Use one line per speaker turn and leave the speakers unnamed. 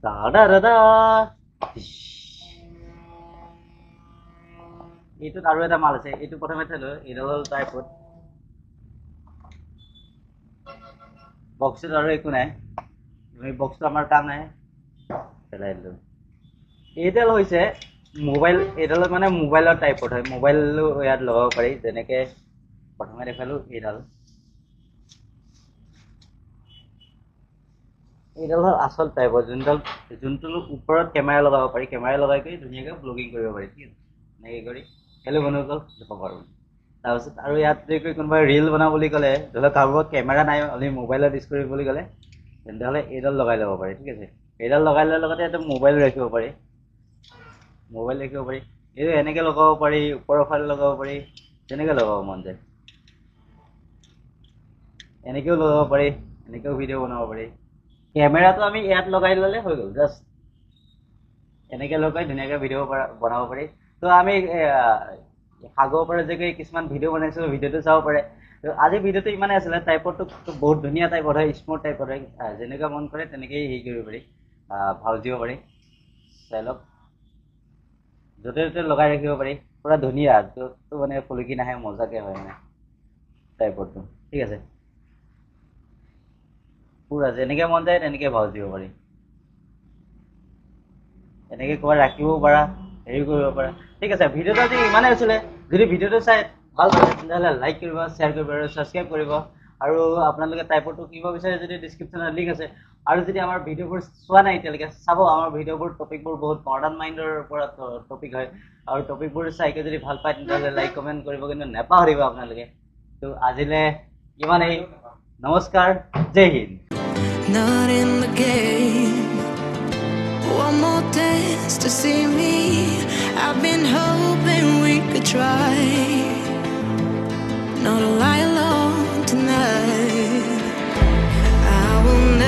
দাদা এইটোত আৰু এটা মাল আছে এইটো প্ৰথমে থলো এইডাল টাইপত বক্সত আৰু একো নাই এই বক্সটো আমাৰ কাম নাই পেলাই দিলো এইডাল হৈছে মোবাইল এইডাল মানে মোবাইলৰ টাইপত হয় মোবাইলো ইয়াত লগাব পাৰি যেনেকে প্ৰথমে দেখালো এইডাল এইডাল হ'ল আচল টাইপৰ যোনটো ওপৰত কেমেৰা লগাব পাৰি কেমেৰা লগাই কৰি ধুনীয়াকৈ ব্লগিং কৰিব পাৰি ঠিক আছে এনেকৈ কৰি হেল্ল' বন্ধুসকল দেখুৱাব পাৰোঁ তাৰপিছত আৰু ইয়াত যদি কোনোবাই ৰিল বনাওঁ বুলি ক'লে ধৰি লওক কাৰোবাৰ কেমেৰা নাই অনলি মোবাইলত ইউজ কৰিব বুলি ক'লে তেন্তেহ'লে এইডাল লগাই ল'ব পাৰি ঠিক আছে এইডাল লগাই লোৱাৰ লগতে এইটো মোবাইল ৰাখিব পাৰি এইটো এনেকৈ লগাব পাৰি ওপৰৰ ফালে লগাব পাৰি তেনেকৈ লগাব মন যায় এনেকৈও লগাব পাৰি এনেকৈও ভিডিঅ' বনাব পাৰি কেমেৰাটো আমি ইয়াত লগাই ল'লে হৈ গ'ল জাষ্ট এনেকৈ লগাই ধুনীয়াকৈ ভিডিঅ' বনাব পাৰি তো আমি সাগৰৰ পৰা যে কিছুমান ভিডিঅ' বনাইছিলোঁ ভিডিঅ'টো চাব পাৰে তো আজি ভিডিঅ'টো ইমানেই আছিলে টাইপতটো বহুত ধুনীয়া টাইপত হয় স্মুথ টাইপত হয় যেনেকুৱা মন কৰে তেনেকৈয়ে হেৰি কৰিব পাৰি ভাউজ দিব পাৰি চাই লওক য'তে ত'তে লগাই ৰাখিব পাৰি পুৰা ধুনীয়া য'তটো মানে ফুলকি নাহে মজাকৈ হয় মানে টাইপতটো ঠিক আছে পুৰা যেনেকৈ মন যায় তেনেকৈ ভাউজ দিব পাৰি এনেকৈ ক'ৰবাত ৰাখিবও পাৰা হেৰি কৰিব পাৰা ঠিক আছে ভিডিঅ'টো আজি ইমানেই আছিলে যদি ভিডিঅ'টো চাই ভাল পালে তেতিয়াহ'লে লাইক কৰিব শ্বেয়াৰ কৰিব আৰু ছাবস্ক্ৰাইব কৰিব আৰু আপোনালোকে টাইপৰটো কিনিব বিচাৰে যদি ডিছক্ৰিপশ্যনত লিংক আছে আৰু যদি আমাৰ ভিডিঅ'বোৰ চোৱা নাই এতিয়ালৈকে চাব আমাৰ ভিডিঅ'বোৰ টপিকবোৰ বহুত মডাৰ্ণ মাইণ্ডৰ পৰা টপিক হয় আৰু টপিকবোৰ চাইকৈ যদি ভাল পায় তেতিয়াহ'লে লাইক কমেণ্ট কৰিব কিন্তু নেপাহৰিব আপোনালোকে তো আজিলৈ ইমানেই নমস্কাৰ জয় Hind
Not in the game. One more dance to see me. I've been hoping we could try. Not a lie alone tonight. I will